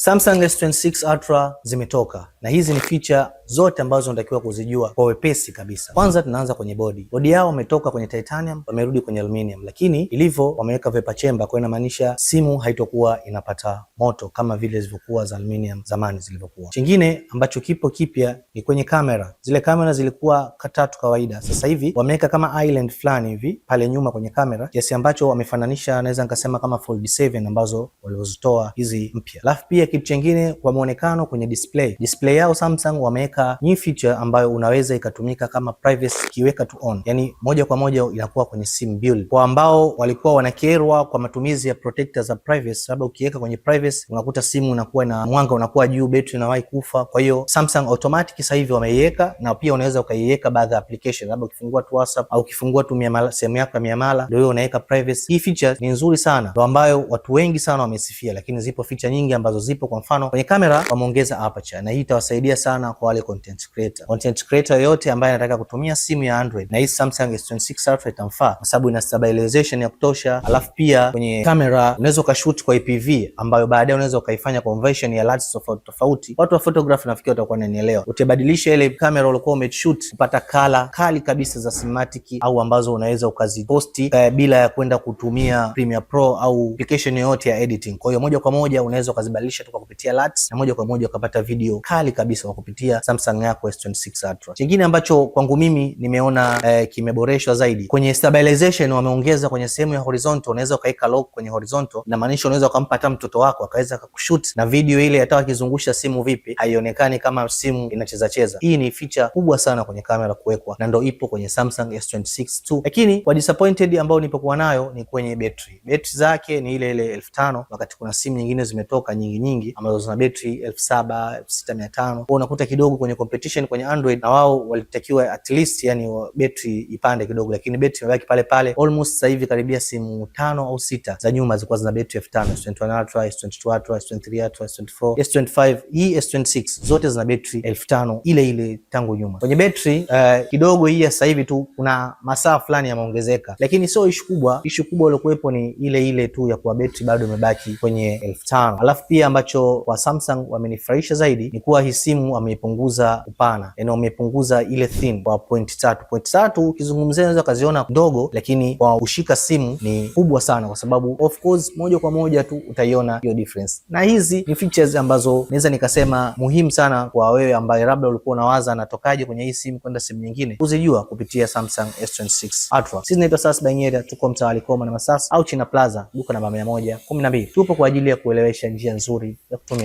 Samsung S26 Ultra zimetoka na hizi ni feature zote ambazo unatakiwa kuzijua kwa wepesi kabisa. Kwanza tunaanza kwenye bodi. Bodi yao wametoka kwenye titanium, wamerudi kwenye aluminium, lakini ilivyo wameweka vapor chamber, kwa inamaanisha simu haitokuwa inapata moto kama vile zilivyokuwa za aluminium zamani zilivyokuwa. Kingine ambacho kipo kipya ni kwenye kamera. Zile kamera zilikuwa katatu kawaida, sasa hivi wameweka kama island fulani hivi pale nyuma kwenye kamera, kiasi ambacho wamefananisha, naweza nikasema kama Fold 7 ambazo walizozitoa hizi mpya. Alafu pia kitu kingine kwa muonekano kwenye display yao Samsung wameweka new feature ambayo unaweza ikatumika kama privacy, kiweka tu on, yani moja kwa moja inakuwa kwenye sim build. Kwa ambao walikuwa wanakerwa kwa matumizi ya protector za privacy, labda ukiweka kwenye privacy unakuta simu inakuwa na mwanga unakuwa juu, betri inawahi kufa. Kwa hiyo Samsung automatic sasa hivi wameiweka, na pia unaweza ukaiweka baadhi ya application, labda ukifungua tu WhatsApp au ukifungua tu sehemu yako ya miamala, ndio unaweka privacy. Hii feature ni nzuri sana, ndio ambayo watu wengi sana wamesifia, lakini zipo feature nyingi ambazo zipo. Kwa mfano kwenye kamera wameongeza aperture, na hii itawasaidia sana kwa wale content creator yote ambaye anataka kutumia simu ya Android, na hii Samsung S26 Ultra itamfaa kwa sababu ina stabilization ya kutosha. Alafu pia kwenye kamera unaweza ukashoot kwa IPV ambayo baadaye unaweza ukaifanya conversion ya lights tofauti. Watu wa photography nafikiri watakuwa wananielewa. Utabadilisha ile kamera ulikuwa umeshoot kupata kala kali kabisa za cinematic, au ambazo unaweza ukaziposti bila ya kwenda kutumia Premiere Pro au application yoyote ya editing. Kwa hiyo moja kwa moja unaweza ukazibadilisha tu kwa kupitia lights, na moja kwa moja ukapata video kali kabisa kwa kupitia Samsung yako S26 Ultra. Kingine ambacho kwangu mimi nimeona kimeboreshwa zaidi kwenye stabilization, wameongeza kwenye sehemu ya horizontal. Unaweza ukaweka lock kwenye horizontal, na maanisha unaweza ukampa hata mtoto wako akaweza kukushoot na video ile, hata akizungusha simu vipi haionekani kama simu inacheza. Hii ni feature kubwa sana kwenye kamera kuwekwa, na ndio ipo kwenye Samsung S26 tu. Lakini kwa disappointed ambao nipokuwa nayo ni kwenye battery. Battery zake ni ile 5000, wakati kuna simu nyingine zimetoka nyingi ambazo zina battery 7000, 6500. Kwa unakuta kidogo kwenye competition kwenye Android, na wao walitakiwa at least yani battery ipande kidogo, lakini battery imebaki pale. Almost sasa hivi karibia simu 5 au 6 za nyuma zilikuwa zina battery 5000, S21 Ultra, S22 Ultra, S23 Ultra, S24, S25, hii S26 zote zina battery 5000 ile tangu nyuma. Kwenye battery kidogo hii sasa hivi tu kuna masaa fulani yameongezeka, lakini sio issue kubwa. Issue kubwa iliyokuwepo ni ile tu ya kuwa battery bado imebaki kwenye 5000. Alafu pia ambacho kwa Samsung wamenifurahisha zaidi ni kuwa hii simu wameipunguza upana, yani wamepunguza ile thin kwa point 3. Ukizungumzia unaweza kaziona ndogo, lakini kwa kushika simu ni kubwa sana, kwa sababu of course moja kwa moja tu utaiona hiyo difference. Na hizi ni features ambazo naweza nikasema muhimu sana kwa wewe ambaye labda ulikuwa unawaza natokaje kwenye hii simu kwenda simu nyingine, kuzijua kupitia Samsung S26 Ultra. Sisi naitwa Sas Banyera, tuko mtaa Alikoma na Masas au China Plaza, duka namba 112. Tupo kwa ajili ya kuelewesha njia nzuri ya kutumia